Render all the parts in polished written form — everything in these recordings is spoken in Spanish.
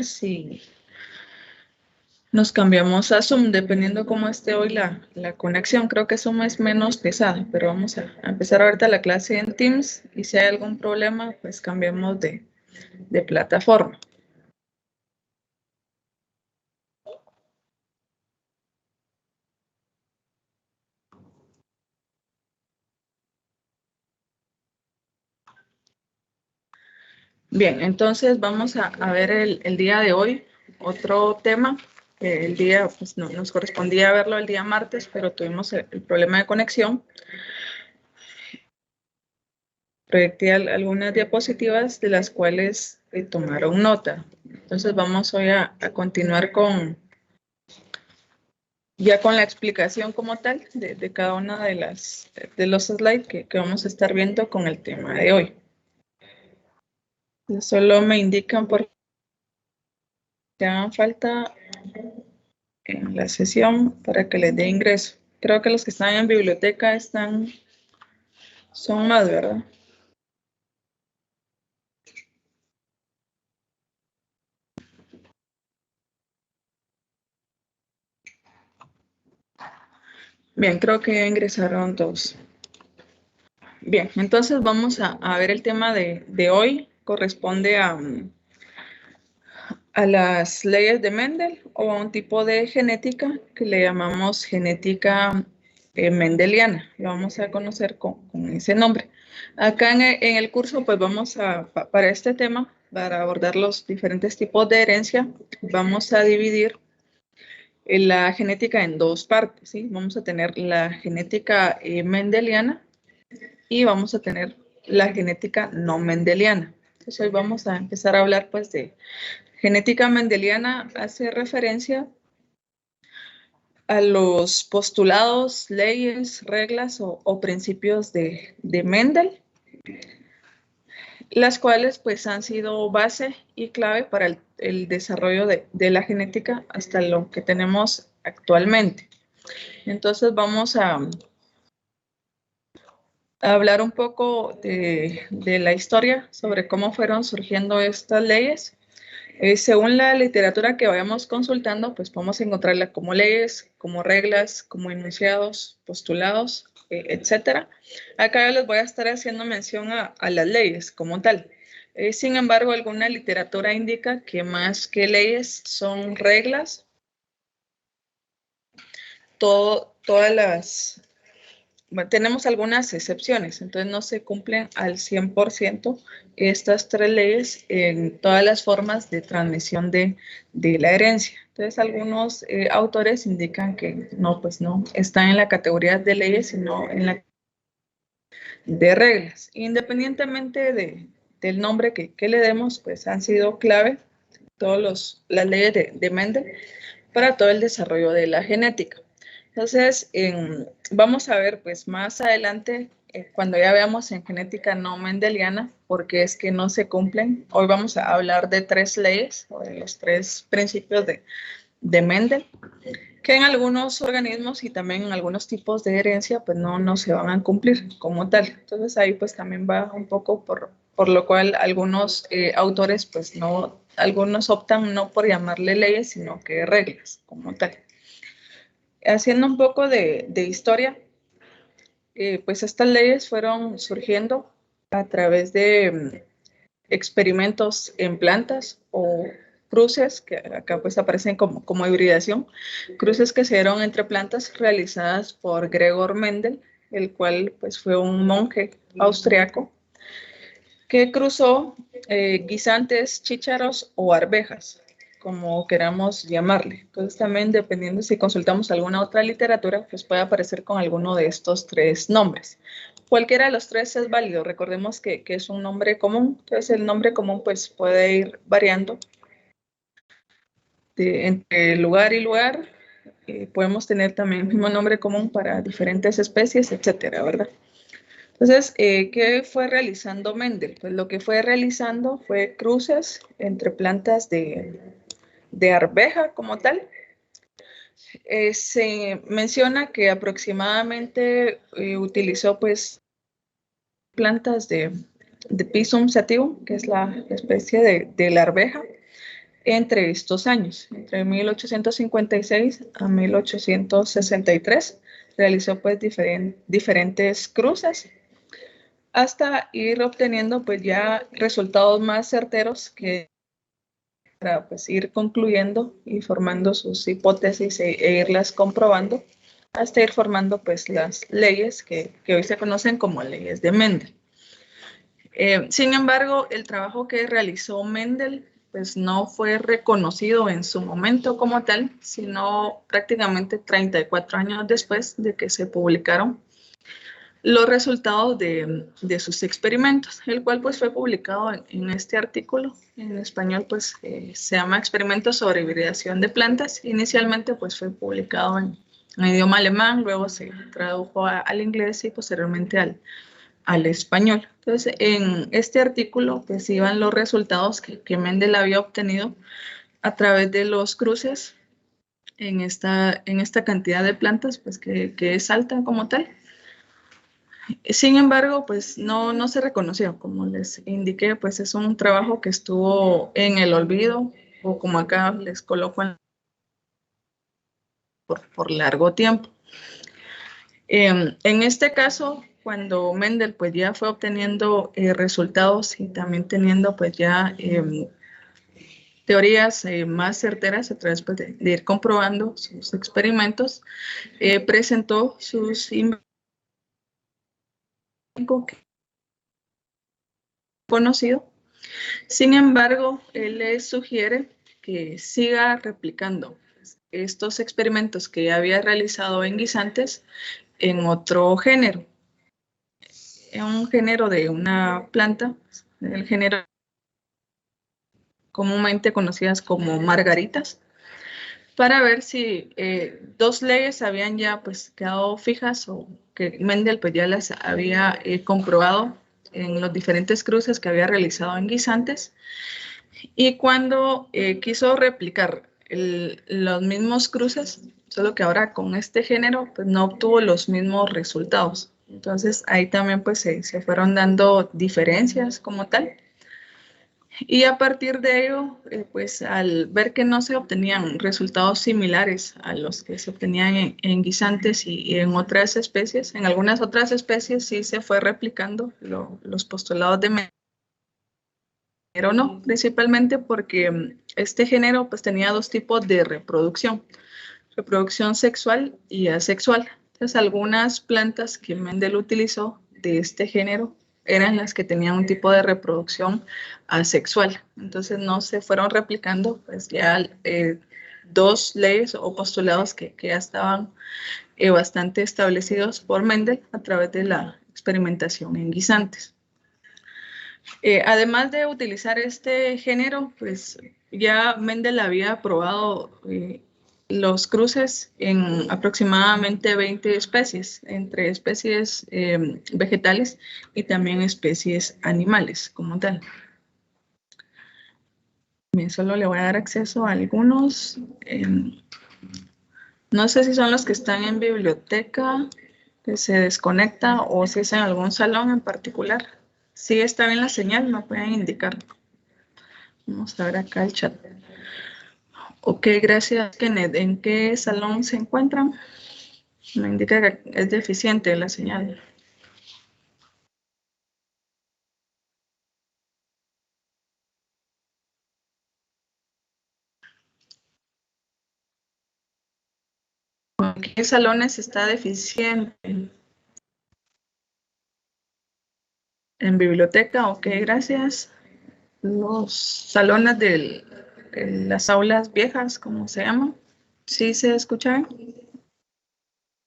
si nos cambiamos a Zoom, dependiendo cómo esté hoy la conexión. Creo que Zoom es menos pesado, pero vamos a empezar ahorita la clase en Teams y si hay algún problema, pues cambiemos de plataforma. Bien, entonces vamos a ver el día de hoy otro tema. El día, pues no, nos correspondía verlo el día martes, pero tuvimos el problema de conexión. Proyecté algunas diapositivas de las cuales tomaron nota. Entonces vamos hoy a continuar ya con la explicación como tal de cada una de los slides que vamos a estar viendo con el tema de hoy. Solo me indican por qué hagan falta en la sesión para que les dé ingreso. Creo que los que están en biblioteca son más, ¿verdad? Bien, creo que ya ingresaron todos. Bien, entonces vamos a ver el tema de hoy. Corresponde a las leyes de Mendel o a un tipo de genética que le llamamos genética mendeliana. Lo vamos a conocer con ese nombre. Acá en el curso, pues vamos para este tema, para abordar los diferentes tipos de herencia, vamos a dividir la genética en dos partes, ¿sí? Vamos a tener la genética mendeliana y vamos a tener la genética no mendeliana. Entonces hoy vamos a empezar a hablar pues de genética mendeliana. Hace referencia a los postulados, leyes, reglas o principios de Mendel, las cuales pues han sido base y clave para el desarrollo de la genética hasta lo que tenemos actualmente. Entonces vamos a hablar un poco de la historia sobre cómo fueron surgiendo estas leyes. Según la literatura que vayamos consultando, pues podemos encontrarla como leyes, como reglas, como enunciados, postulados, etcétera. Acá les voy a estar haciendo mención a las leyes como tal. Sin embargo, alguna literatura indica que más que leyes son reglas. Todas las... Bueno, tenemos algunas excepciones, entonces no se cumplen al 100% estas tres leyes en todas las formas de transmisión de la herencia. Entonces algunos autores indican que no, pues no están en la categoría de leyes, sino en la de reglas. Independientemente del nombre que le demos, pues han sido clave todas las leyes de Mendel para todo el desarrollo de la genética. Entonces, vamos a ver pues más adelante, cuando ya veamos en genética no mendeliana, porque es que no se cumplen. Hoy vamos a hablar de tres leyes, o de los tres principios de Mendel, que en algunos organismos y también en algunos tipos de herencia, pues no se van a cumplir como tal. Entonces ahí pues también va un poco por lo cual algunos autores pues no, algunos optan no por llamarle leyes, sino que reglas como tal. Haciendo un poco de historia, pues estas leyes fueron surgiendo a través de experimentos en plantas o cruces, que acá pues aparecen como hibridación, cruces que se dieron entre plantas realizadas por Gregor Mendel, el cual pues fue un monje austriaco que cruzó guisantes, chícharos o arvejas, como queramos llamarle. Entonces también dependiendo si consultamos alguna otra literatura, pues puede aparecer con alguno de estos tres nombres. Cualquiera de los tres es válido. Recordemos que es un nombre común. Entonces el nombre común pues puede ir variando entre lugar y lugar. Podemos tener también el mismo nombre común para diferentes especies, etcétera, ¿verdad? Entonces, ¿qué fue realizando Mendel? Pues lo que fue realizando fue cruces entre plantas de arveja como tal. Se menciona que aproximadamente utilizó pues plantas de Pisum sativum, que es la especie de la arveja, entre estos años, entre 1856 a 1863. Realizó pues diferentes cruces hasta ir obteniendo pues ya resultados más certeros que para pues ir concluyendo y formando sus hipótesis e irlas comprobando hasta ir formando pues las leyes que hoy se conocen como leyes de Mendel. Sin embargo, el trabajo que realizó Mendel pues no fue reconocido en su momento como tal, sino prácticamente 34 años después de que se publicaron los resultados de sus experimentos, el cual pues fue publicado en este artículo. En español pues se llama Experimentos sobre hibridación de plantas. Inicialmente pues fue publicado en idioma alemán, luego se tradujo al inglés y posteriormente al español. Entonces, en este artículo pues iban los resultados que Mendel había obtenido a través de los cruces en esta cantidad de plantas pues que es alta como tal. Sin embargo, pues no se reconoció, como les indiqué, pues es un trabajo que estuvo en el olvido, o como acá les coloco por largo tiempo. En este caso, cuando Mendel pues ya fue obteniendo resultados y también teniendo pues ya teorías más certeras a través pues, de ir comprobando sus experimentos, presentó sus conocido. Sin embargo, él les sugiere que siga replicando estos experimentos que ya había realizado en guisantes en otro género, en un género de una planta, el género comúnmente conocidas como margaritas, para ver si dos leyes habían ya pues quedado fijas o que Mendel pues ya las había comprobado en los diferentes cruces que había realizado en guisantes. Y cuando quiso replicar los mismos cruces, solo que ahora con este género, pues no obtuvo los mismos resultados. Entonces ahí también pues se fueron dando diferencias como tal. Y a partir de ello, pues al ver que no se obtenían resultados similares a los que se obtenían en guisantes y en otras especies, en algunas otras especies sí se fue replicando los postulados de Mendel, pero no, principalmente porque este género pues tenía dos tipos de reproducción sexual y asexual. Entonces algunas plantas que Mendel utilizó de este género eran las que tenían un tipo de reproducción asexual. Entonces no se fueron replicando pues ya dos leyes o postulados que ya estaban bastante establecidos por Mendel a través de la experimentación en guisantes. Además de utilizar este género, pues ya Mendel había probado los cruces en aproximadamente 20 especies, entre especies vegetales y también especies animales como tal. Bien, solo le voy a dar acceso a algunos. No sé si son los que están en biblioteca, que se desconecta, o si es en algún salón en particular. Si está bien la señal, me pueden indicar. Vamos a ver acá el chat. Ok, gracias, Kenneth. ¿En qué salón se encuentran? Me indica que es deficiente la señal. ¿En qué salones está deficiente? En biblioteca, ok, gracias. Los salones de las aulas viejas, ¿cómo se llama? ¿Sí se escucha?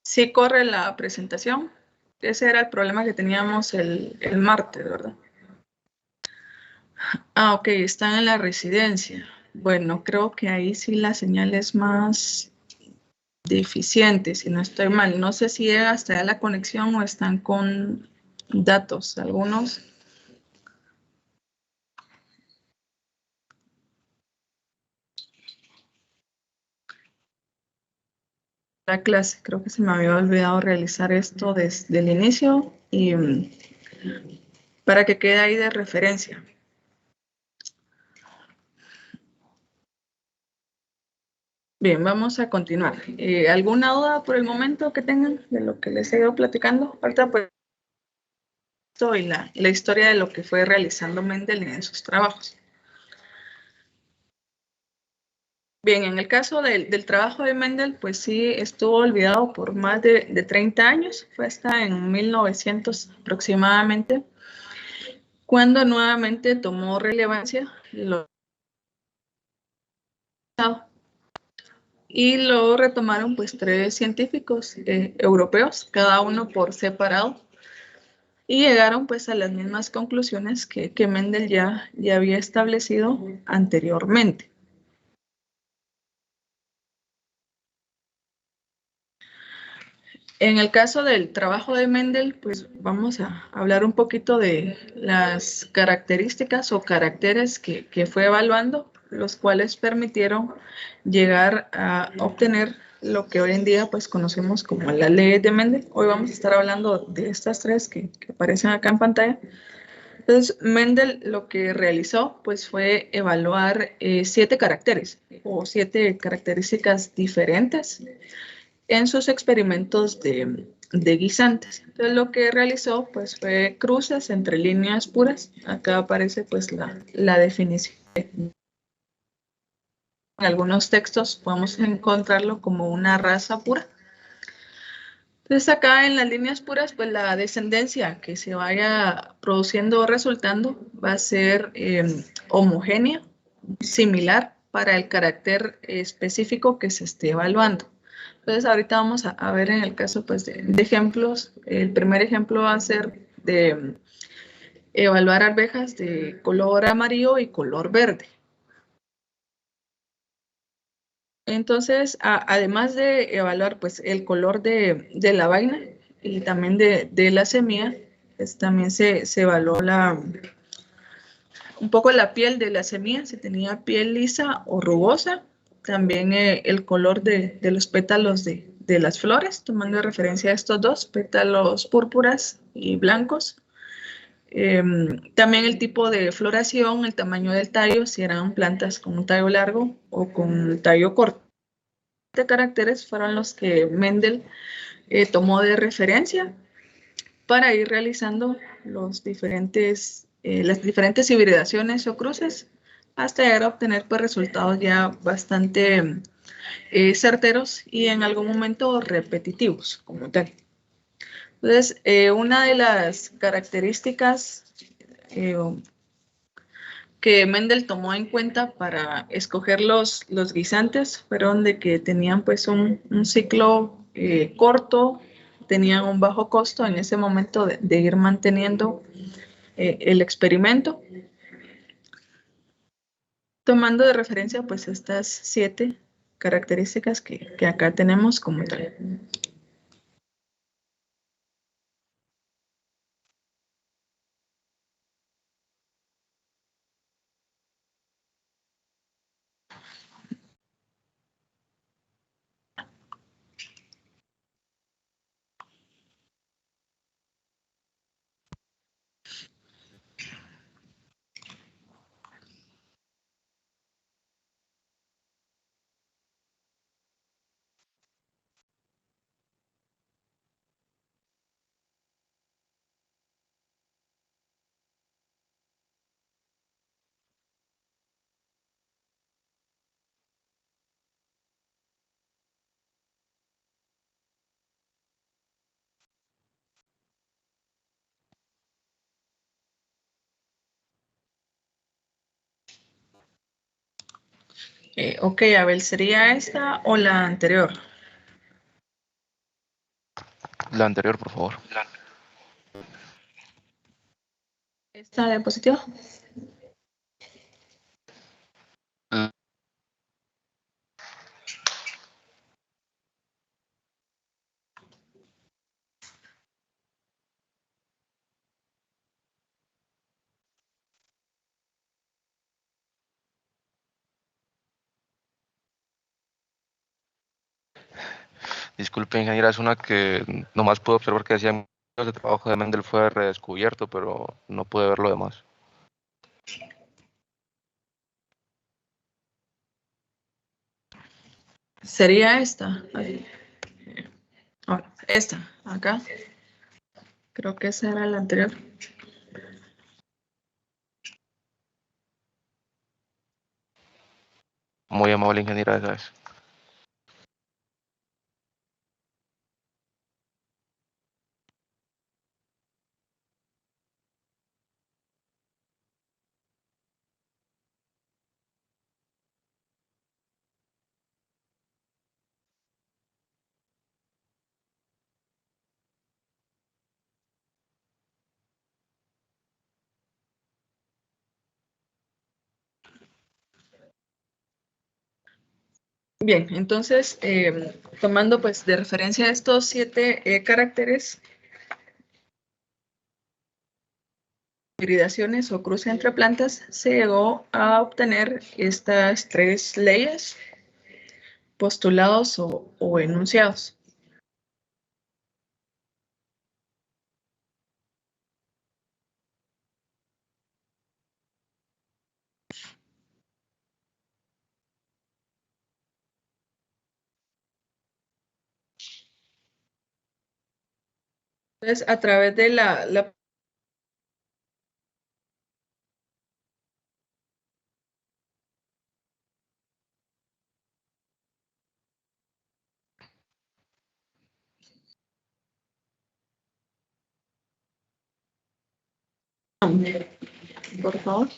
Sí corre la presentación. Ese era el problema que teníamos el martes, ¿verdad? Ah, ok, están en la residencia. Bueno, creo que ahí sí la señal es más deficiente, si no estoy mal. No sé si llega hasta allá la conexión o están con datos, algunos. La clase, creo que se me había olvidado realizar esto desde el inicio y para que quede ahí de referencia. Bien, vamos a continuar. ¿Alguna duda por el momento que tengan de lo que les he ido platicando? Ahorita pues y la historia de lo que fue realizando Mendel en sus trabajos. Bien, en el caso del trabajo de Mendel, pues sí estuvo olvidado por más de 30 años, fue hasta en 1900 aproximadamente, cuando nuevamente tomó relevancia y lo retomaron pues tres científicos europeos, cada uno por separado, y llegaron pues a las mismas conclusiones que Mendel ya había establecido anteriormente. En el caso del trabajo de Mendel, pues vamos a hablar un poquito de las características o caracteres que fue evaluando, los cuales permitieron llegar a obtener lo que hoy en día pues conocemos como la ley de Mendel. Hoy vamos a estar hablando de estas tres que aparecen acá en pantalla. Entonces, Mendel lo que realizó pues fue evaluar 7 caracteres o 7 características diferentes en sus experimentos de guisantes. Entonces lo que realizó pues fue cruces entre líneas puras. Acá aparece pues la definición. En algunos textos podemos encontrarlo como una raza pura. Entonces acá en las líneas puras pues la descendencia que se vaya produciendo o resultando va a ser homogénea, similar para el carácter específico que se esté evaluando. Entonces, ahorita vamos a ver en el caso pues, de ejemplos. El primer ejemplo va a ser de evaluar arvejas de color amarillo y color verde. Entonces, además de evaluar pues, el color de la vaina y también de la semilla, pues, también se evaluó un poco la piel de la semilla, si tenía piel lisa o rugosa. También el color de los pétalos de las flores, tomando de referencia a estos dos, pétalos púrpuras y blancos. También el tipo de floración, el tamaño del tallo, si eran plantas con un tallo largo o con un tallo corto. Estos caracteres fueron los que Mendel tomó de referencia para ir realizando las diferentes hibridaciones o cruces hasta llegar a obtener pues, resultados ya bastante certeros y en algún momento repetitivos como tal. Entonces, una de las características eh, que Mendel tomó en cuenta para escoger los guisantes fueron de que tenían pues un ciclo corto, tenían un bajo costo en ese momento de ir manteniendo el experimento, tomando de referencia pues estas 7 características que acá tenemos como tal. Ok, Abel, ¿sería esta o la anterior? La anterior, por favor. ¿Esta diapositiva? Disculpe, ingeniera, es una que nomás puedo observar que decía que el trabajo de Mendel fue redescubierto, pero no pude ver lo demás. Sería esta. Ahí. Ahora, esta, acá. Creo que esa era la anterior. Muy amable, ingeniera, esa es. Bien, entonces, tomando pues de referencia estos 7 caracteres, hibridaciones o cruce entre plantas, se llegó a obtener estas 3 leyes, postulados o enunciados. Entonces, a través de la por favor.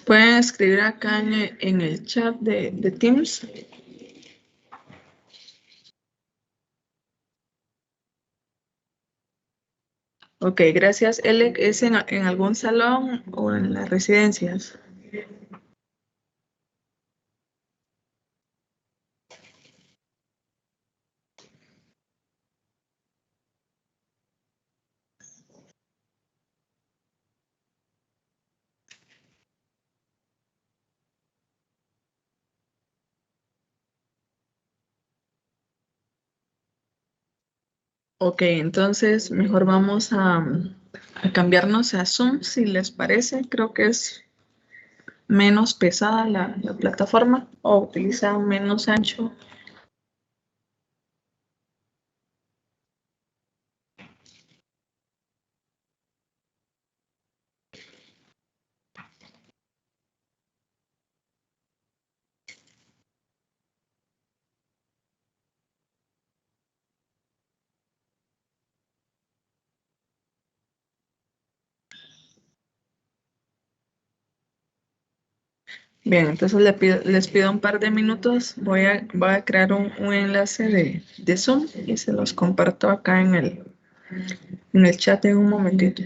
Pueden escribir acá en el chat de Teams. Ok, gracias. ¿Ele es en algún salón o en las residencias? Ok, entonces mejor vamos a cambiarnos a Zoom, si les parece. Creo que es menos pesada la plataforma o utiliza menos ancho. Bien, entonces les pido un par de minutos. Voy a crear un enlace de Zoom y se los comparto acá en el chat en un momentito.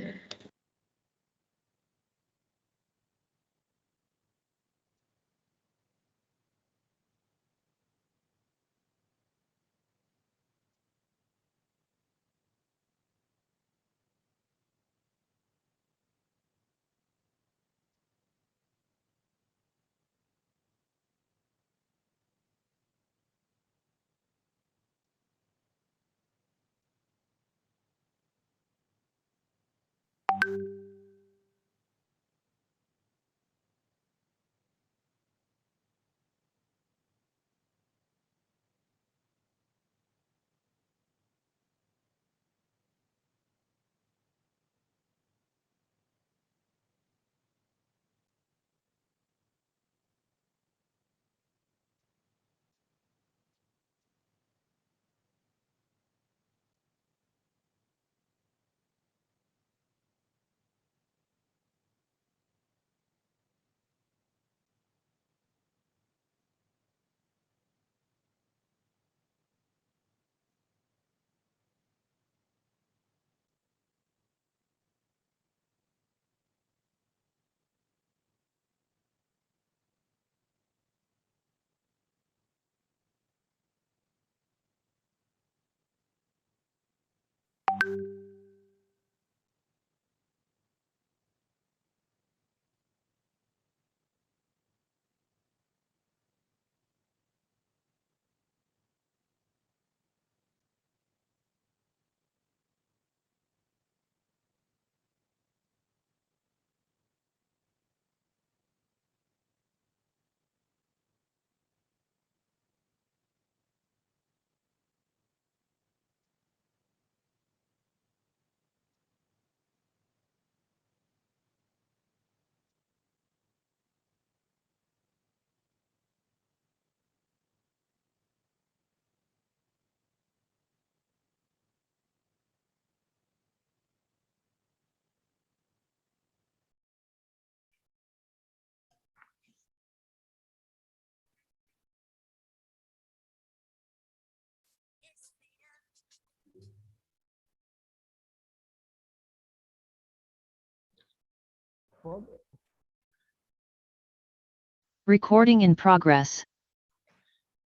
Recording in progress.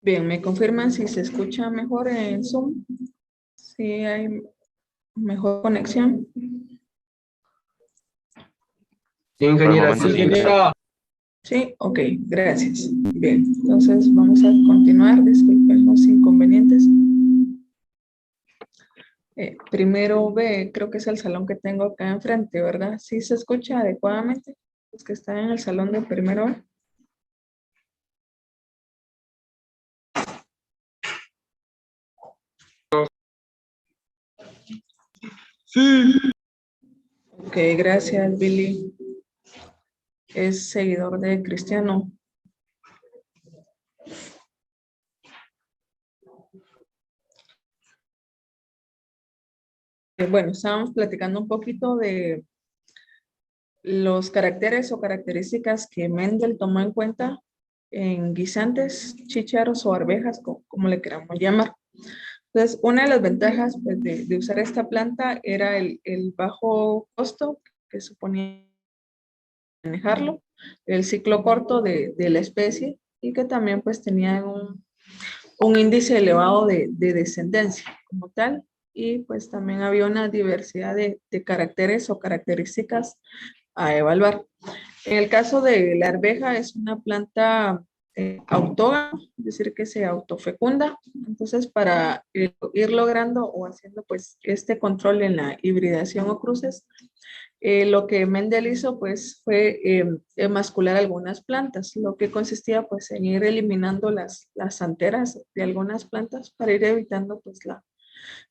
Bien, ¿me confirman si se escucha mejor en Zoom? Si hay mejor conexión. Sí, ingeniera, momento sí, sí. ingeniera. Sí, ok, gracias. Bien, entonces vamos a continuar. Disculpen los inconvenientes. Primero B, creo que es el salón que tengo acá enfrente, ¿verdad? ¿Sí se escucha adecuadamente? Los que están en el salón de primero B. Sí. Ok, gracias, Billy. Es seguidor de Cristiano. Bueno, estábamos platicando un poquito de los caracteres o características que Mendel tomó en cuenta en guisantes, chícharos o arvejas, como le queramos llamar. Entonces, una de las ventajas pues, de usar esta planta era el bajo costo que suponía manejarlo, el ciclo corto de la especie y que también pues tenía un índice elevado de descendencia como tal, y pues también había una diversidad de caracteres o características a evaluar. En el caso de la arveja es una planta autógama, es decir, que se autofecunda. Entonces, para ir logrando o haciendo pues este control en la hibridación o cruces, lo que Mendel hizo pues fue emascular algunas plantas, lo que consistía pues en ir eliminando las anteras de algunas plantas para ir evitando pues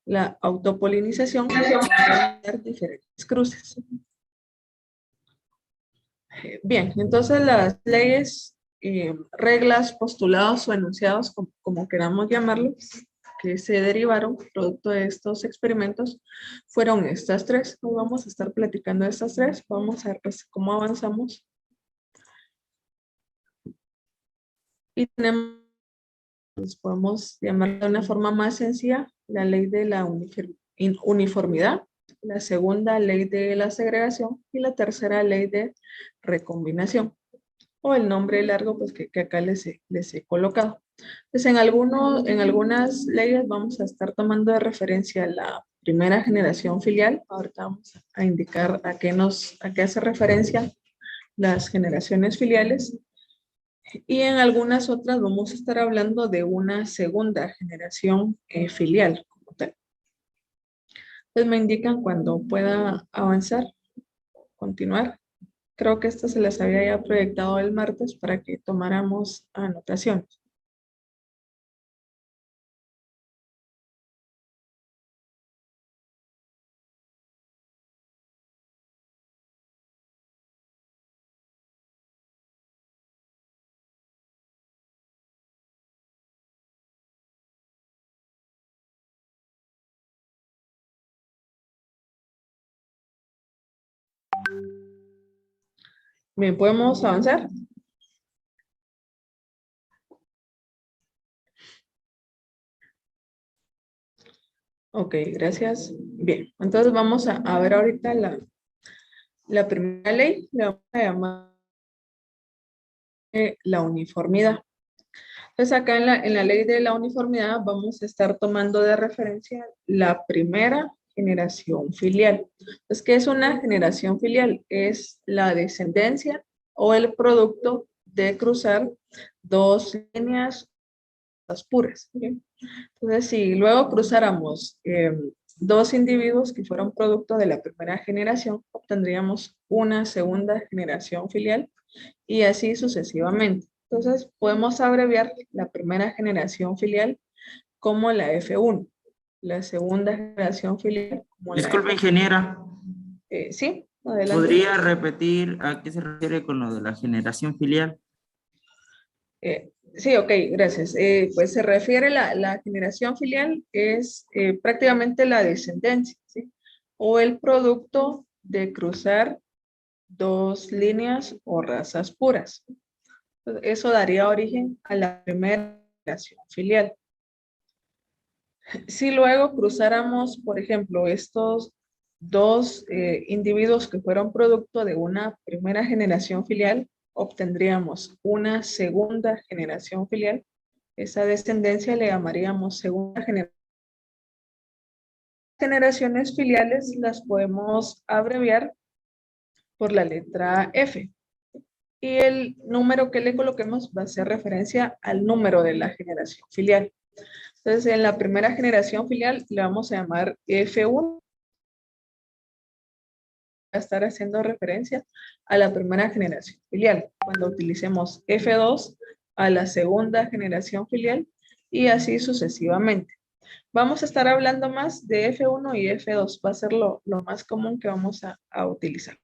la autopolinización y dar diferentes cruces. Bien, entonces las leyes, reglas, postulados o enunciados, como queramos llamarlos, que se derivaron producto de estos experimentos, fueron estas tres. Hoy vamos a estar platicando de estas tres. Vamos a ver pues, cómo avanzamos. Y tenemos, pues, podemos llamar de una forma más sencilla, la ley de la uniformidad, la segunda ley de la segregación y la tercera ley de recombinación, o el nombre largo pues que acá les he colocado. Pues en algunas leyes vamos a estar tomando de referencia la primera generación filial. Ahorita vamos a indicar a qué hace referencia las generaciones filiales. Y en algunas otras vamos a estar hablando de una segunda generación filial como tal. Entonces me indican cuando pueda avanzar, continuar. Creo que esto se les había ya proyectado el martes para que tomáramos anotaciones. Bien, ¿podemos avanzar? Ok, gracias. Bien, entonces vamos a ver ahorita la primera ley, la vamos a llamar la uniformidad. Entonces acá en la ley de la uniformidad vamos a estar tomando de referencia la primera generación filial. Entonces, ¿qué es una generación filial? Es la descendencia o el producto de cruzar dos líneas puras. ¿Sí? Entonces, si luego cruzáramos dos individuos que fueron producto de la primera generación, obtendríamos una segunda generación filial y así sucesivamente. Entonces, podemos abreviar la primera generación filial como la F1, la segunda generación filial como la Disculpe, F1. ingeniera, Sí, adelante. ¿podría repetir a qué se refiere con lo de la generación filial? Sí, ok, gracias. Pues se refiere la generación filial es prácticamente la descendencia, ¿sí? O el producto de cruzar dos líneas o razas puras. Eso daría origen a la primera generación filial. Si luego cruzáramos, por ejemplo, estos dos individuos que fueron producto de una primera generación filial, obtendríamos una segunda generación filial. Esa descendencia le llamaríamos segunda generación. Generaciones filiales las podemos abreviar por la letra F. Y el número que le coloquemos va a hacer referencia al número de la generación filial. Entonces, en la primera generación filial le vamos a llamar F1. Va a estar haciendo referencia a la primera generación filial. Cuando utilicemos F2 a la segunda generación filial y así sucesivamente. Vamos a estar hablando más de F1 y F2. Va a ser lo más común que vamos a utilizar.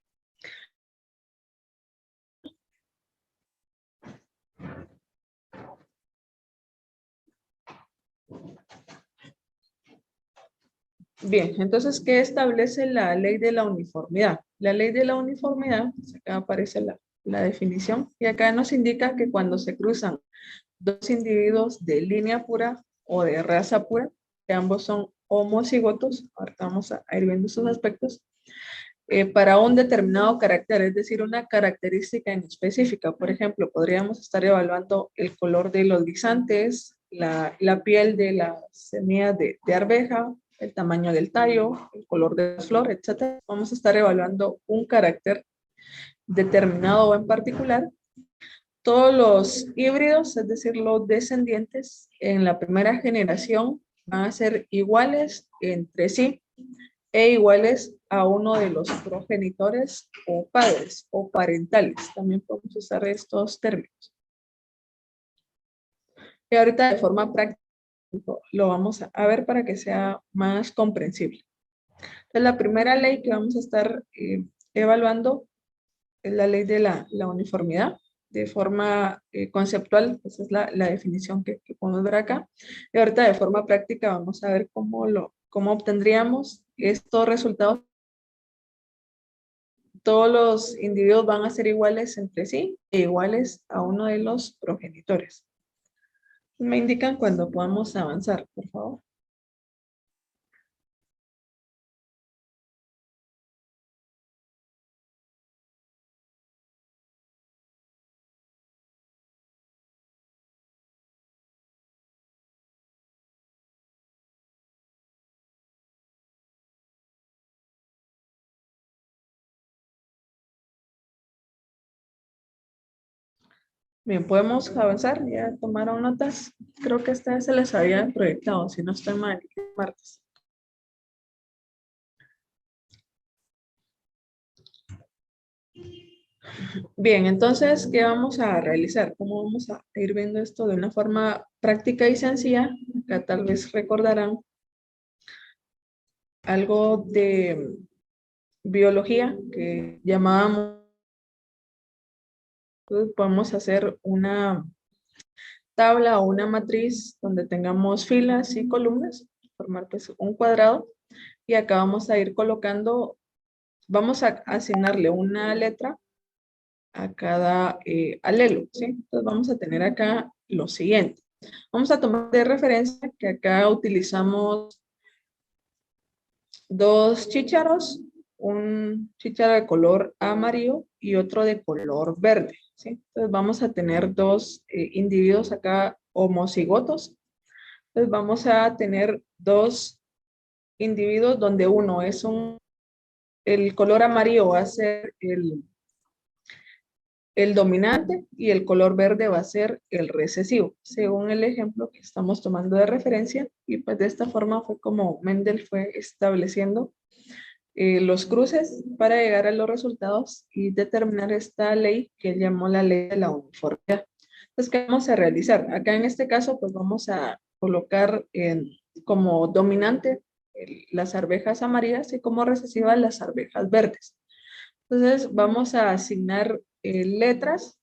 Bien, entonces, ¿qué establece la ley de la uniformidad? La ley de la uniformidad, acá aparece la definición, y acá nos indica que cuando se cruzan dos individuos de línea pura o de raza pura, que ambos son homocigotos, ahorita vamos a ir viendo esos aspectos, para un determinado carácter, es decir, una característica en específica. Por ejemplo, podríamos estar evaluando el color de los guisantes, la piel de la semilla de arveja, el tamaño del tallo, el color de la flor, etc. Vamos a estar evaluando un carácter determinado o en particular. Todos los híbridos, es decir, los descendientes en la primera generación van a ser iguales entre sí e iguales a uno de los progenitores o padres o parentales. También podemos usar estos términos. Y ahorita de forma práctica lo vamos a ver para que sea más comprensible. Entonces, la primera ley que vamos a estar evaluando es la ley de la uniformidad. De forma conceptual, esa es la definición que podemos ver acá. Y ahorita de forma práctica vamos a ver cómo obtendríamos estos resultados. Todos los individuos van a ser iguales entre sí e iguales a uno de los progenitores. Me indican cuando podamos avanzar, por favor. Bien, podemos avanzar. Ya tomaron notas. Creo que esta vez se les había proyectado, si no estoy mal, el martes. Bien, entonces, ¿qué vamos a realizar? ¿Cómo vamos a ir viendo esto de una forma práctica y sencilla? Acá tal vez recordarán algo de biología que llamábamos. Entonces, podemos hacer una tabla o una matriz donde tengamos filas y columnas, formar pues un cuadrado, y acá vamos a ir colocando, vamos a asignarle una letra a cada alelo, ¿sí? Entonces vamos a tener acá lo siguiente. Vamos a tomar de referencia que acá utilizamos dos chícharos, un chícharo de color amarillo y otro de color verde, ¿sí? Entonces vamos a tener dos individuos acá homocigotos. Entonces vamos a tener dos individuos donde uno es el color amarillo va a ser el dominante y el color verde va a ser el recesivo, según el ejemplo que estamos tomando de referencia. Y pues de esta forma fue como Mendel fue estableciendo los cruces para llegar a los resultados y determinar esta ley que él llamó la ley de la uniformidad. Entonces, ¿qué vamos a realizar? Acá en este caso, pues vamos a colocar como dominante las arvejas amarillas y como recesiva las arvejas verdes. Entonces, vamos a asignar letras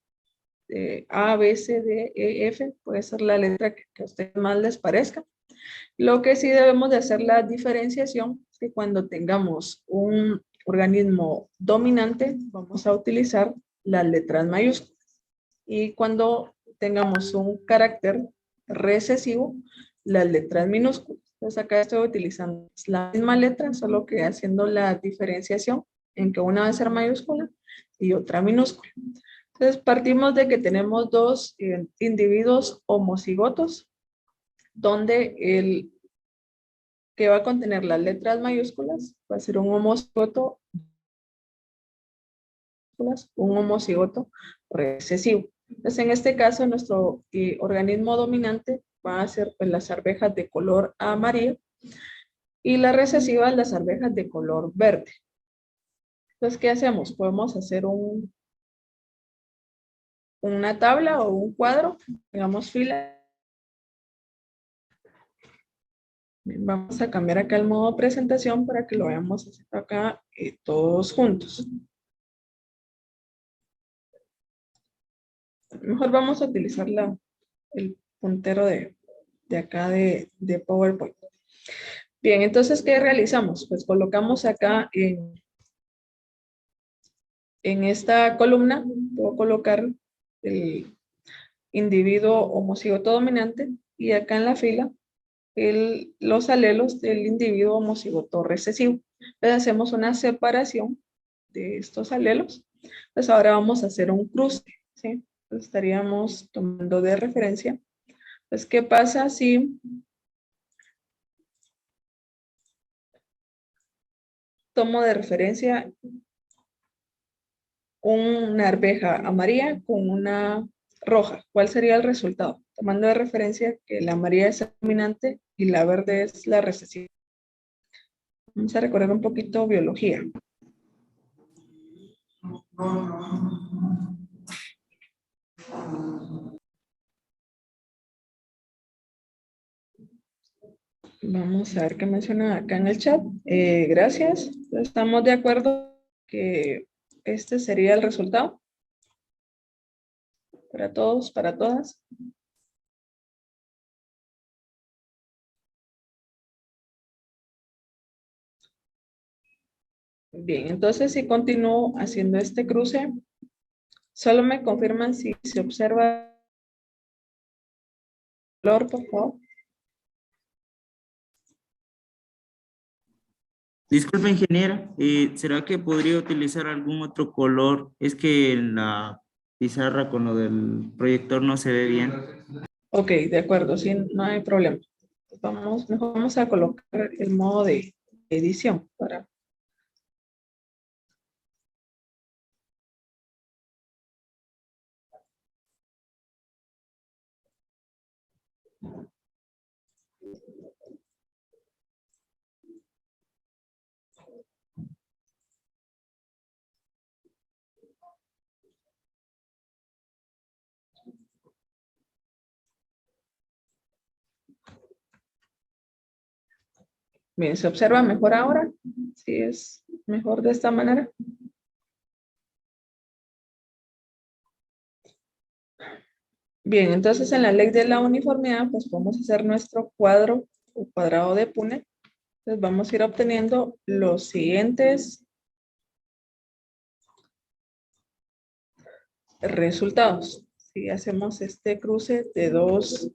A, B, C, D, E, F, puede ser la letra que a ustedes más les parezca. Lo que sí debemos de hacer la diferenciación es que cuando tengamos un organismo dominante, vamos a utilizar las letras mayúsculas. Y cuando tengamos un carácter recesivo, las letras minúsculas. Entonces acá estoy utilizando la misma letra, solo que haciendo la diferenciación en que una va a ser mayúscula y otra minúscula. Entonces partimos de que tenemos dos individuos homocigotos, donde el que va a contener las letras mayúsculas va a ser un homocigoto recesivo. Entonces, en este caso, nuestro organismo dominante va a ser pues, las arvejas de color amarillo y la recesiva las arvejas de color verde. Entonces, ¿qué hacemos? Podemos hacer una tabla o un cuadro, digamos fila. Vamos a cambiar acá el modo presentación para que lo veamos acá todos juntos. Mejor vamos a utilizar el puntero de acá de PowerPoint. Bien, entonces, ¿qué realizamos? Pues colocamos acá en esta columna, puedo colocar el individuo homocigoto dominante y acá en la fila los alelos del individuo homocigoto recesivo. Entonces hacemos una separación de estos alelos. Pues ahora vamos a hacer un cruce, ¿sí? Entonces estaríamos tomando de referencia. Pues, ¿qué pasa si tomo de referencia una arveja amarilla con una roja? ¿Cuál sería el resultado? Tomando de referencia que la amarilla es dominante y la verde es la recesiva. Vamos a recordar un poquito biología. Vamos a ver qué mencionan acá en el chat. Gracias. ¿Estamos de acuerdo que este sería el resultado? Para todos, para todas. Bien, entonces si continúo haciendo este cruce, solo me confirman si se observa el color, por favor. Disculpe, ingeniera, ¿será que podría utilizar algún otro color? Es que en la pizarra con lo del proyector no se ve bien. Ok, de acuerdo, sí, no hay problema. Mejor vamos a colocar el modo de edición para... Bien, ¿se observa mejor ahora? Sí, es mejor de esta manera. Bien, entonces en la ley de la uniformidad, pues podemos hacer nuestro cuadro o cuadrado de Punnett. Entonces vamos a ir obteniendo los siguientes resultados. Si hacemos este cruce de dos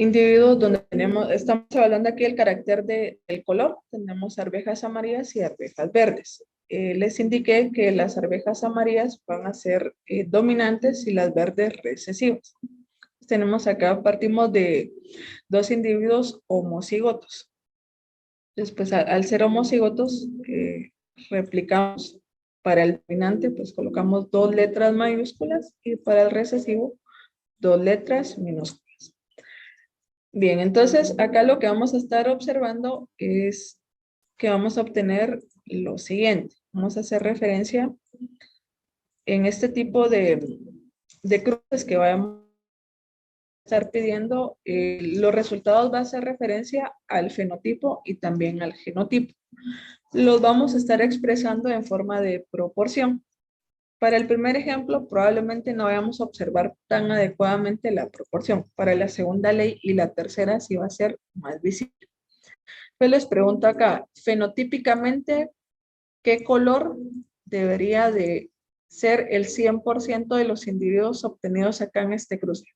individuos donde estamos hablando aquí del carácter del color, tenemos arvejas amarillas y arvejas verdes. Les indiqué que las arvejas amarillas van a ser dominantes y las verdes recesivas. Tenemos acá, partimos de dos individuos homocigotos. Después, al ser homocigotos, replicamos para el dominante, pues colocamos dos letras mayúsculas y para el recesivo, dos letras minúsculas. Bien, entonces acá lo que vamos a estar observando es que vamos a obtener lo siguiente. Vamos a hacer referencia en este tipo de cruces que vamos a estar pidiendo. Los resultados va a hacer referencia al fenotipo y también al genotipo. Los vamos a estar expresando en forma de proporción. Para el primer ejemplo, probablemente no vayamos a observar tan adecuadamente la proporción. Para la segunda ley y la tercera sí va a ser más visible. Pues les pregunto acá, fenotípicamente, ¿qué color debería de ser el 100% de los individuos obtenidos acá en este cruce?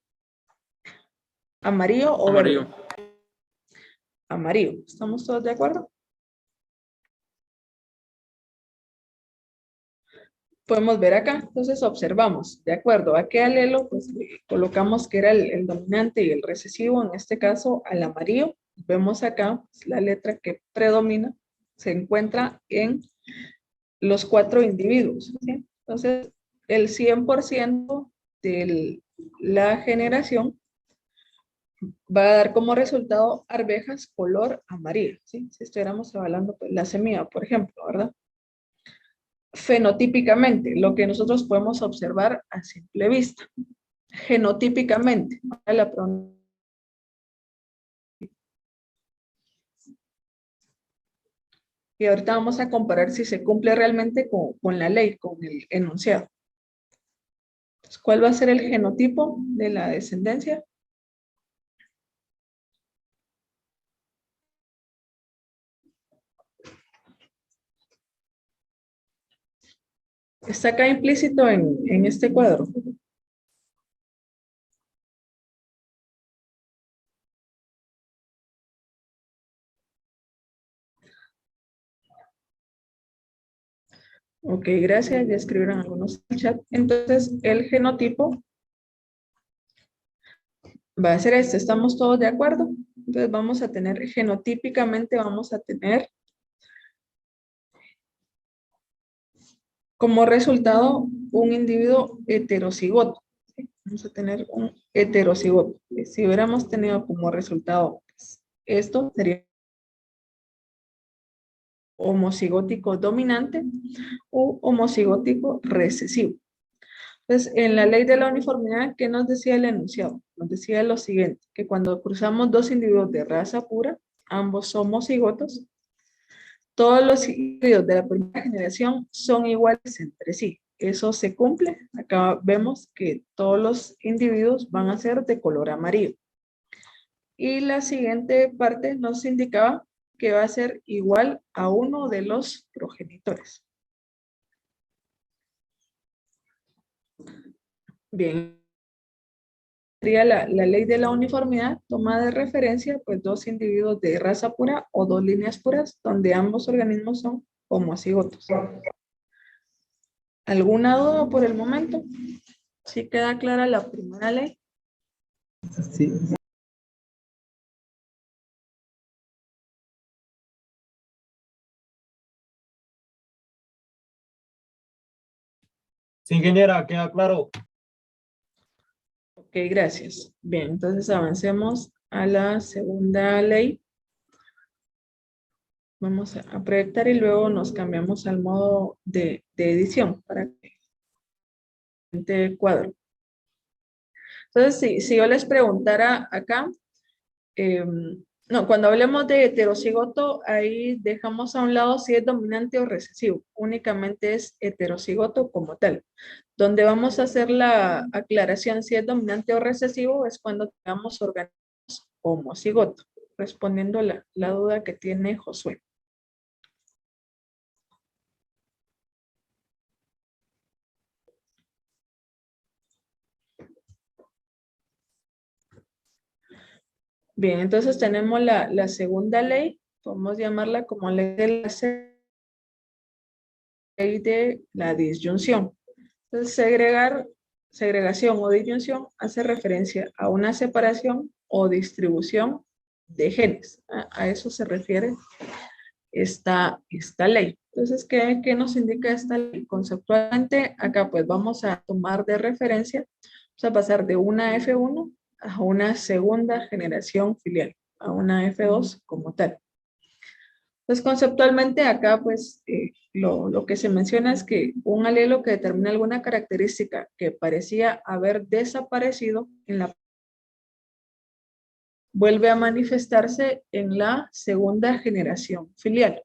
¿Amarillo o verde? Amarillo. Amarillo. ¿Estamos todos de acuerdo? Podemos ver acá, entonces observamos, de acuerdo a qué alelo, pues colocamos que era el dominante y el recesivo, en este caso al amarillo. Vemos acá pues, la letra que predomina se encuentra en los 4 individuos, ¿sí? Entonces, el 100% de la generación va a dar como resultado arvejas color amarillo, ¿sí? Si estuviéramos evaluando pues, la semilla, por ejemplo, ¿verdad? Fenotípicamente, lo que nosotros podemos observar a simple vista. Genotípicamente, la pregunta. Y ahorita vamos a comparar si se cumple realmente con la ley, con el enunciado. Entonces, ¿cuál va a ser el genotipo de la descendencia? Está acá implícito en este cuadro. Ok, gracias. Ya escribieron algunos en el chat. Entonces, el genotipo va a ser este. ¿Estamos todos de acuerdo? Entonces, vamos a tener, genotípicamente vamos a tener como resultado un individuo heterocigoto. ¿Sí? Vamos a tener un heterocigoto. Si hubiéramos tenido como resultado pues, esto, sería homocigótico dominante o homocigótico recesivo. Entonces, en la ley de la uniformidad, ¿qué nos decía el enunciado? Nos decía lo siguiente, que cuando cruzamos dos individuos de raza pura, ambos homocigotos, todos los individuos de la primera generación son iguales entre sí. Eso se cumple. Acá vemos que todos los individuos van a ser de color amarillo. Y la siguiente parte nos indicaba que va a ser igual a uno de los progenitores. Bien. Sería la ley de la uniformidad, toma de referencia pues dos individuos de raza pura o dos líneas puras donde ambos organismos son homocigotos. ¿Alguna duda por el momento? ¿Sí queda clara la primera ley? Sí. Sí, ingeniera, queda claro. Ok, gracias. Bien, entonces avancemos a la segunda ley. Vamos a proyectar y luego nos cambiamos al modo de edición para que este cuadro. Entonces, si yo les preguntara acá, no, cuando hablemos de heterocigoto, ahí dejamos a un lado si es dominante o recesivo. Únicamente es heterocigoto como tal. Donde vamos a hacer la aclaración si es dominante o recesivo es cuando tengamos organismos homocigoto, respondiendo la duda que tiene Josué. Bien, entonces tenemos la segunda ley, podemos llamarla como ley de la disyunción. Entonces, segregación o disyunción hace referencia a una separación o distribución de genes. A eso se refiere esta ley. Entonces, ¿qué nos indica esta ley? Conceptualmente, acá pues vamos a tomar de referencia, vamos a pasar de una F1 a una segunda generación filial, a una F2 como tal. Entonces, conceptualmente acá, pues, lo que se menciona es que un alelo que determina alguna característica que parecía haber desaparecido en la vuelve a manifestarse en la segunda generación filial.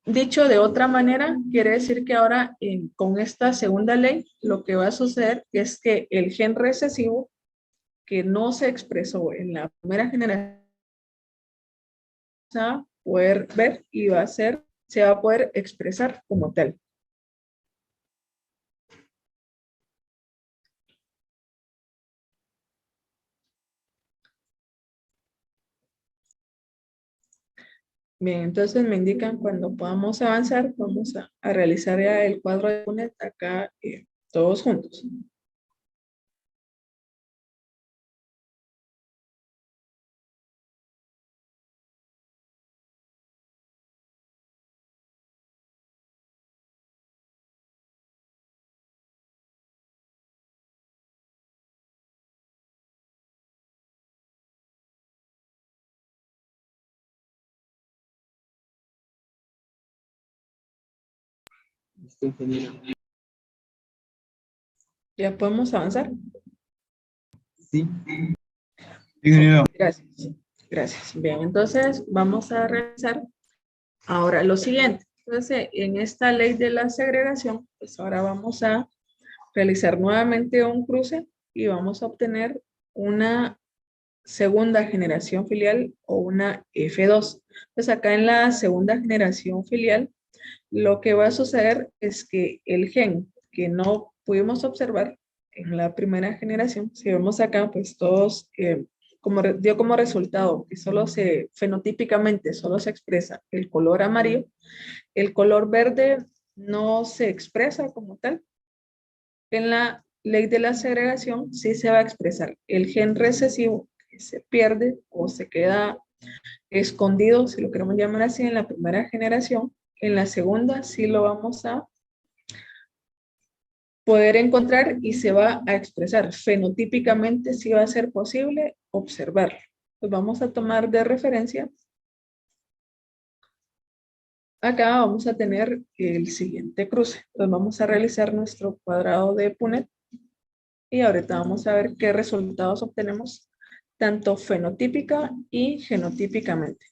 Dicho de otra manera, quiere decir que ahora con esta segunda ley, lo que va a suceder es que el gen recesivo que no se expresó en la primera generación va a poder ver y se va a poder expresar como tal. Bien, entonces me indican cuando podamos avanzar, vamos a realizar ya el cuadro de Punnett acá todos juntos. Listo, ingeniero. ¿Ya podemos avanzar? Sí. Ingeniero. Gracias. Gracias. Bien, entonces vamos a realizar ahora lo siguiente. Entonces, en esta ley de la segregación, pues ahora vamos a realizar nuevamente un cruce y vamos a obtener una segunda generación filial o una F2. Pues acá en la segunda generación filial, lo que va a suceder es que el gen que no pudimos observar en la primera generación, si vemos acá, pues todos, dio como resultado que fenotípicamente solo se expresa el color amarillo, el color verde no se expresa como tal. En la ley de la segregación sí se va a expresar el gen recesivo que se pierde o se queda escondido, si lo queremos llamar así, en la primera generación. En la segunda sí lo vamos a poder encontrar y se va a expresar. Fenotípicamente sí va a ser posible observarlo. Pues vamos a tomar de referencia. Acá vamos a tener el siguiente cruce. Pues vamos a realizar nuestro cuadrado de Punnett y ahorita vamos a ver qué resultados obtenemos tanto fenotípica y genotípicamente.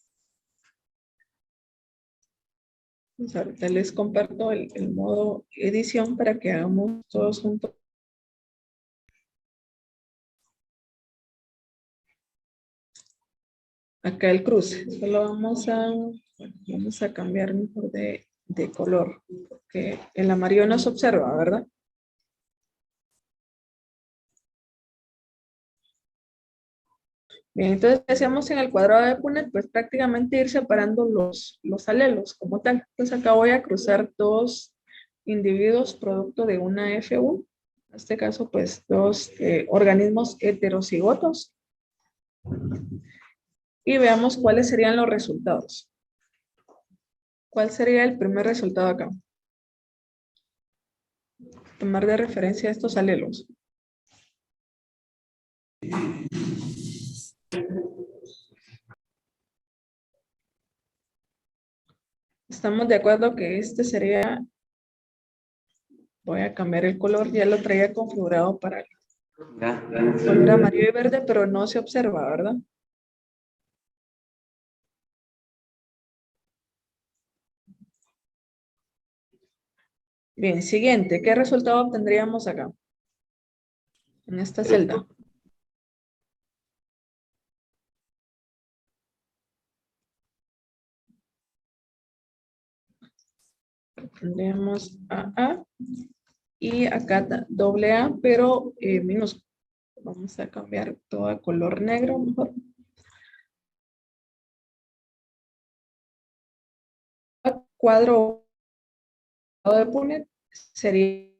Pues ahorita les comparto el modo edición para que hagamos todos juntos. Acá el cruce, solo vamos a cambiar mejor de color, porque el amarillo no se observa, ¿verdad? Bien, entonces, ¿qué hacemos en el cuadrado de Punnett? Pues prácticamente ir separando los alelos como tal. Entonces acá voy a cruzar dos individuos producto de una F1. En este caso, pues dos organismos heterocigotos. Y veamos cuáles serían los resultados. ¿Cuál sería el primer resultado acá? Tomar de referencia estos alelos. Estamos de acuerdo que este sería, voy a cambiar el color, ya lo traía configurado para el color amarillo y verde, pero no se observa, ¿verdad? Bien, siguiente, ¿qué resultado obtendríamos acá? En esta celda. Tendríamos AA y acá doble A, pero minúsculo. Vamos a cambiar todo a color negro mejor. Cuadro de Punnett sería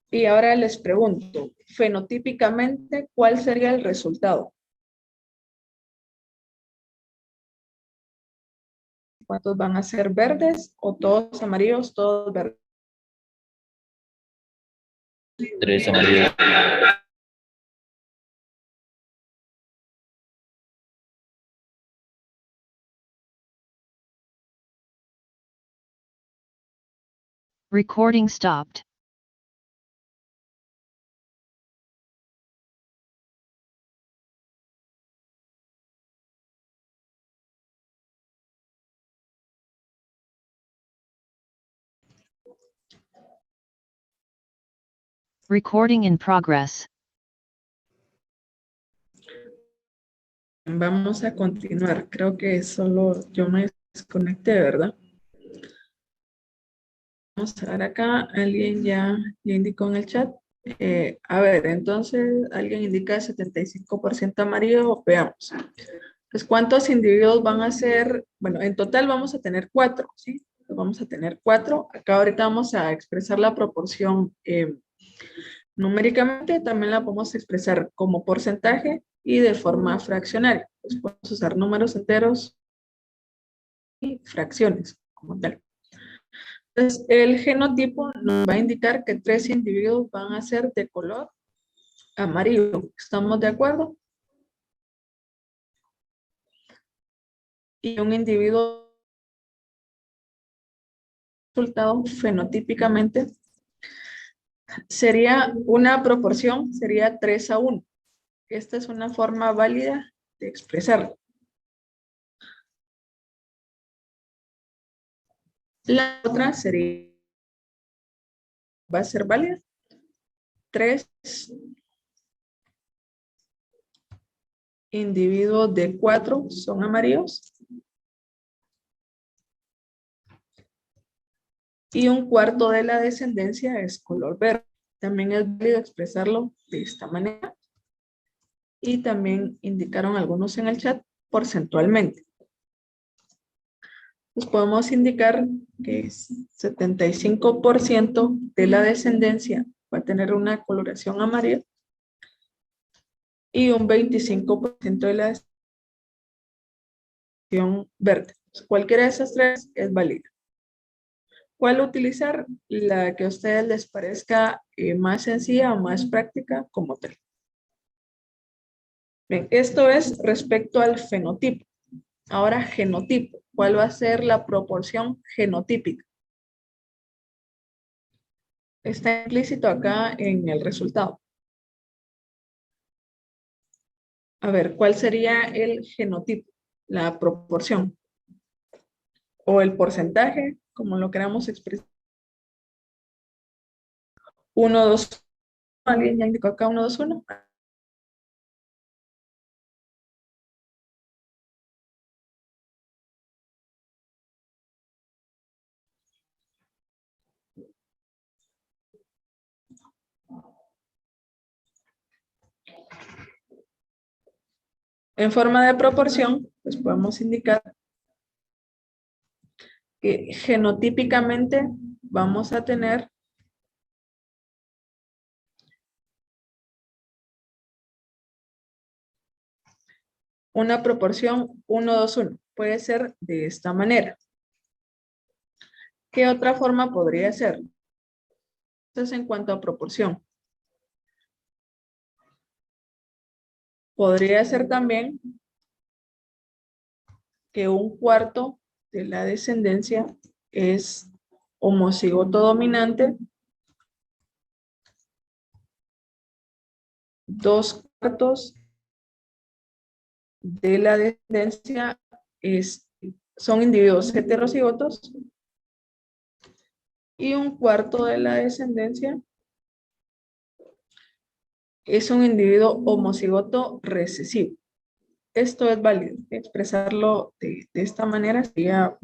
y ahora les pregunto, fenotípicamente, ¿cuál sería el resultado? ¿Cuántos van a ser verdes o todos amarillos, todos verdes? 3 amarillos. Recording stopped. Recording in progress. Vamos a continuar. Creo que solo yo me desconecté, ¿verdad? Vamos a ver acá, alguien ya indicó en el chat. A ver, entonces, alguien indica 75% amarillo, veamos. Pues, ¿cuántos individuos van a ser? Bueno, en total vamos a tener 4, ¿sí? Vamos a tener 4. Acá ahorita vamos a expresar la proporción numéricamente, también la podemos expresar como porcentaje y de forma fraccionaria. Pues podemos usar números enteros y fracciones como tal. Entonces, el genotipo nos va a indicar que 3 individuos van a ser de color amarillo. ¿Estamos de acuerdo? Y un individuo resultado fenotípicamente sería una proporción, sería 3:1. Esta es una forma válida de expresarlo. La otra sería, va a ser válida. 3 individuos de 4 son amarillos. Y un cuarto de la descendencia es color verde. También es válido expresarlo de esta manera. Y también indicaron algunos en el chat porcentualmente. Pues podemos indicar que 75% de la descendencia va a tener una coloración amarilla y un 25% de la descendencia verde. Cualquiera de esas tres es válida. ¿Cuál utilizar? La que a ustedes les parezca más sencilla o más práctica como tal. Bien, esto es respecto al fenotipo. Ahora, genotipo. ¿Cuál va a ser la proporción genotípica? Está implícito acá en el resultado. A ver, ¿cuál sería el genotipo? La proporción. O el porcentaje, como lo queramos expresar. 1, 2, ¿alguien ya indicó acá 1, 2, 1? En forma de proporción, pues podemos indicar que genotípicamente vamos a tener una proporción 1, 2, 1. Puede ser de esta manera. ¿Qué otra forma podría ser? Entonces, en cuanto a proporción. Podría ser también que un cuarto de la descendencia es homocigoto dominante, 2/4 de la descendencia son individuos heterocigotos y un cuarto de la descendencia es un individuo homocigoto recesivo. Esto es válido. Expresarlo de esta manera sería...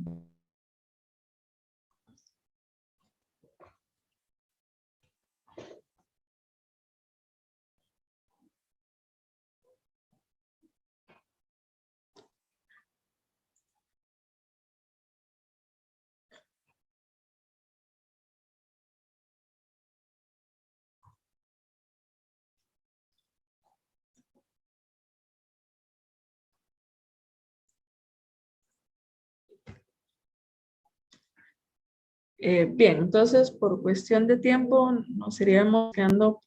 bien, entonces por cuestión de tiempo nos iríamos quedando,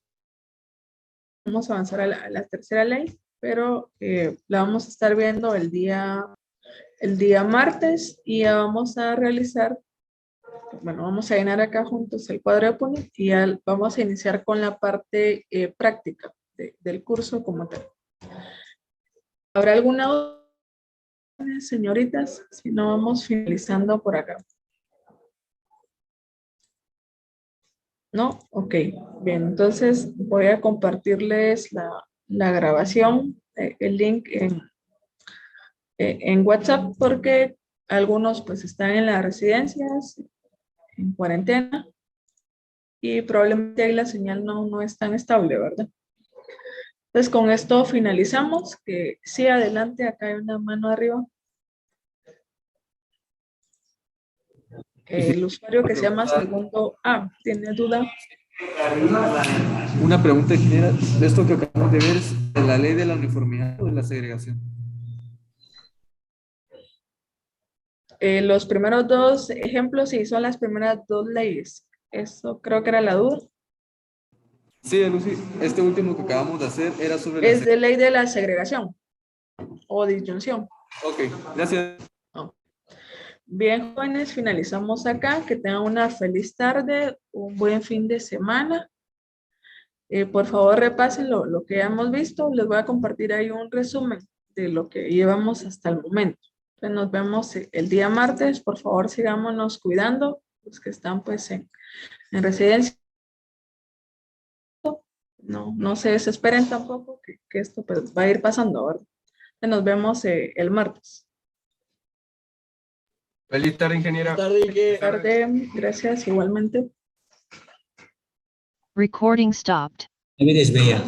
vamos a avanzar a la tercera ley, pero la vamos a estar viendo el día martes y ya vamos a realizar, bueno, vamos a llenar acá juntos el cuadro de Punit y ya vamos a iniciar con la parte práctica del curso como tal. ¿Habrá alguna duda, señoritas? Si no, vamos finalizando por acá. ¿No? Ok, bien, entonces voy a compartirles la grabación, el link en WhatsApp porque algunos pues están en las residencias en cuarentena y probablemente ahí la señal no es tan estable, ¿verdad? Entonces con esto finalizamos, que sí, adelante, acá hay una mano arriba. El usuario que se llama segundo A, ¿tiene duda? Una pregunta, ingeniera, de esto que acabamos de ver, ¿es de la ley de la uniformidad o de la segregación? Los primeros dos ejemplos, sí, son las primeras dos leyes. Eso creo que era la duda. Sí, Lucy, este último que acabamos de hacer era sobre la Es de ley de la segregación o disyunción. Ok, gracias. Bien, jóvenes, finalizamos acá. Que tengan una feliz tarde, un buen fin de semana. Por favor, repasen lo que ya hemos visto. Les voy a compartir ahí un resumen de lo que llevamos hasta el momento. Entonces, nos vemos el día martes. Por favor, sigámonos cuidando, los que están pues en residencia. No se desesperen tampoco, que esto pues, va a ir pasando, ¿verdad? Nos vemos el martes. Feliz tarde, ingeniera. Feliz tarde, gracias igualmente. Recording stopped. Eres bella.